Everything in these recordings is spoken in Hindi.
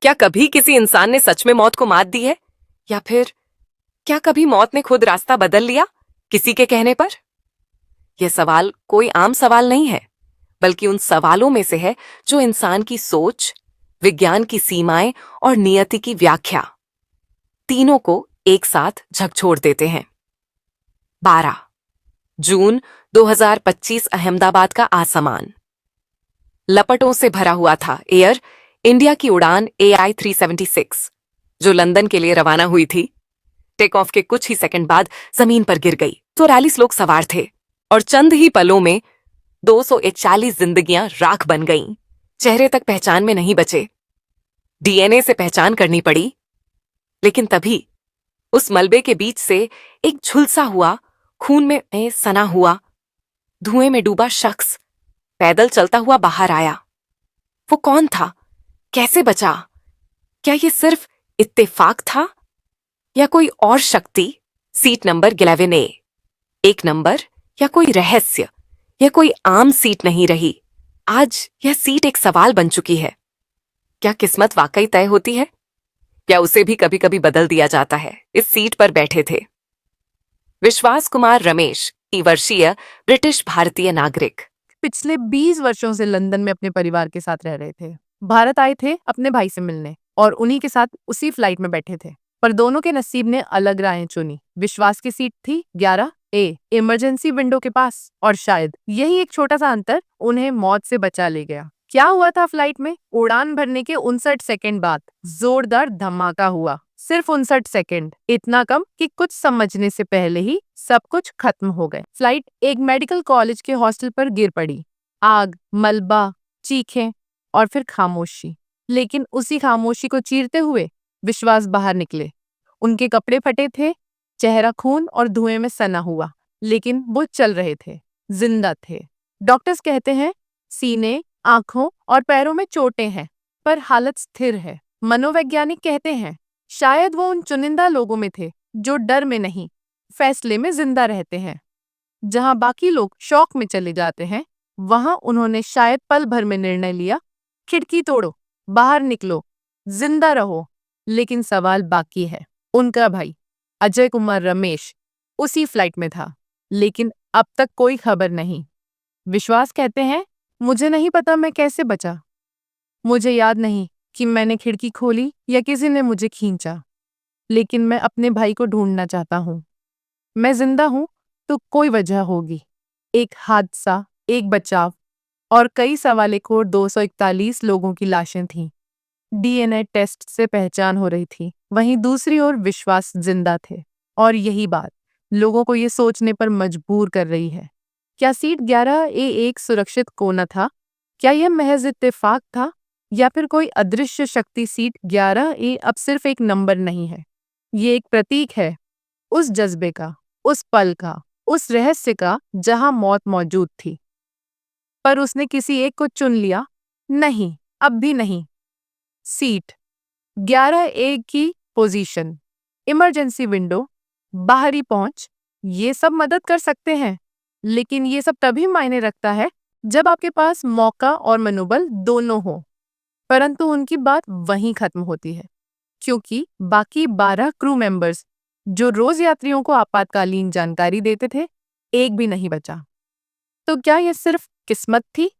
क्या कभी किसी इंसान ने सच में मौत को मात दी है? या फिर क्या कभी मौत ने खुद रास्ता बदल लिया किसी के कहने पर? यह सवाल कोई आम सवाल नहीं है, बल्कि उन सवालों में से है जो इंसान की सोच, विज्ञान की सीमाएं और नियति की व्याख्या तीनों को एक साथ झकझोर देते हैं। 12 जून 2025 अहमदाबाद का आसमान लपटों से भरा हुआ था। एयर इंडिया की उड़ान AI 376 जो लंदन के लिए रवाना हुई थी, टेक ऑफ के कुछ ही सेकंड बाद जमीन पर गिर गई। 140 लोग सवार थे और चंद ही पलों में 241 जिंदगियां राख बन गईं। चेहरे तक पहचान में नहीं बचे। DNA से पहचान करनी पड़ी, लेकिन तभी उस मलबे के बीच से एक झुलसा हुआ, खून में सना हुआ, धुएं में डूबा शख्स पैदल चलता हुआ बाहर आया। वो कौन था? कैसे बचा? क्या ये सिर्फ इत्तेफाक था या कोई और शक्ति? सीट नंबर 11A, एक नंबर या कोई रहस्य? यह कोई आम सीट नहीं रही। आज यह सीट एक सवाल बन चुकी है। क्या किस्मत वाकई तय होती है या उसे भी कभी कभी बदल दिया जाता है? इस सीट पर बैठे थे विश्वास कुमार रमेश, 30 वर्षीय ब्रिटिश भारतीय नागरिक। पिछले 20 वर्षों से लंदन में अपने परिवार के साथ रह रहे थे। भारत आए थे अपने भाई से मिलने और उन्हीं के साथ उसी फ्लाइट में बैठे थे, पर दोनों के नसीब ने अलग राहें चुनी। विश्वास की सीट थी 11A, इमरजेंसी विंडो के पास, और शायद यही एक छोटा सा अंतर उन्हें मौत से बचा ले गया। क्या हुआ था फ्लाइट में? उड़ान भरने के 59 सेकंड बाद जोरदार धमाका हुआ। सिर्फ 59 सेकंड, इतना कम कि कुछ समझने से पहले ही सब कुछ खत्म हो गए। फ्लाइट एक मेडिकल कॉलेज के हॉस्टल पर गिर पड़ी। आग, मलबा, चीखें और फिर खामोशी। लेकिन उसी खामोशी को चीरते हुए विश्वास बाहर निकले। उनके कपड़े फटे थे, चेहरा खून और धुएं में सना हुआ, लेकिन वो चल रहे थे, जिंदा थे। डॉक्टर्स कहते हैं सीने, आंखों और पैरों में चोटें हैं, पर हालत स्थिर है। मनोवैज्ञानिक कहते हैं शायद वो उन चुनिंदा लोगों में थे जो डर में नहीं, फैसले में जिंदा रहते हैं। जहां बाकी लोग शौक में चले जाते हैं, वहां उन्होंने शायद पल भर में निर्णय लिया, खिड़की तोड़ो, बाहर निकलो, जिंदा रहो। लेकिन सवाल बाकी है। उनका भाई अजय कुमार रमेश उसी फ्लाइट में था, लेकिन अब तक कोई खबर नहीं। विश्वास कहते हैं मुझे नहीं पता मैं कैसे बचा। मुझे याद नहीं कि मैंने खिड़की खोली या किसी ने मुझे खींचा, लेकिन मैं अपने भाई को ढूंढना चाहता हूँ। मैं जिंदा हूं तो कोई वजह होगी, एक हादसा, एक बचाव, और कई सवाल और 241 लोगों की लाशें थीं। DNA टेस्ट से पहचान हो रही थी। वहीं दूसरी ओर विश्वास जिंदा थे, और यही बात लोगों को ये सोचने पर मजबूर कर रही है। क्या सीट 11A एक सुरक्षित कोना था? क्या यह महज इत्तेफाक था, या फिर कोई अदृश्य शक्ति? सीट 11A अब सिर्फ एक नंबर नहीं है, ये एक प्रतीक है उस जज्बे का, उस पल का, उस रहस्य का जहां मौत मौजूद थी, पर उसने किसी एक को चुन लिया। नहीं, अब भी नहीं। सीट 11A की पोजीशन, इमरजेंसी विंडो, बाहरी पहुंच, ये सब मदद कर सकते हैं, लेकिन ये सब तभी मायने रखता है जब आपके पास मौका और मनोबल दोनों हो। परंतु उनकी बात वहीं खत्म होती है, क्योंकि बाकी 12 क्रू मेंबर्स जो रोज यात्रियों को आपातकालीन जानकारी देते थे, एक भी नहीं बचा। तो क्या यह सिर्फ किस्मत थी?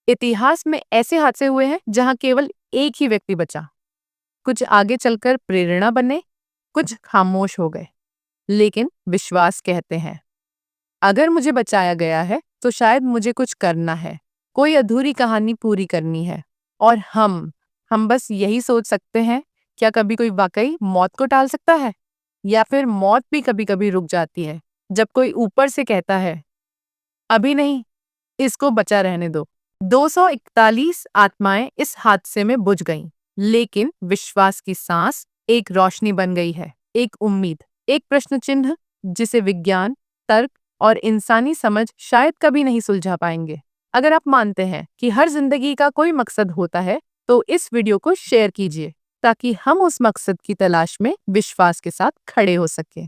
इतिहास में ऐसे हादसे हुए हैं जहां केवल एक ही व्यक्ति बचा। कुछ आगे चलकर प्रेरणा बने, कुछ खामोश हो गए। लेकिन विश्वास कहते हैं अगर मुझे बचाया गया है तो शायद मुझे कुछ करना है, कोई अधूरी कहानी पूरी करनी है। और हम बस यही सोच सकते हैं, क्या कभी कोई वाकई मौत को टाल सकता है? या फिर मौत भी कभी कभी रुक जाती है जब कोई ऊपर से कहता है अभी नहीं, इसको बचा रहने दो। 241 आत्माएं इस हादसे में बुझ गईं, लेकिन विश्वास की सांस एक रोशनी बन गई है, एक उम्मीद, एक प्रश्न चिन्ह जिसे विज्ञान, तर्क और इंसानी समझ शायद कभी नहीं सुलझा पाएंगे। अगर आप मानते हैं कि हर जिंदगी का कोई मकसद होता है, तो इस वीडियो को शेयर कीजिए ताकि हम उस मकसद की तलाश में विश्वास के साथ खड़े हो सकें।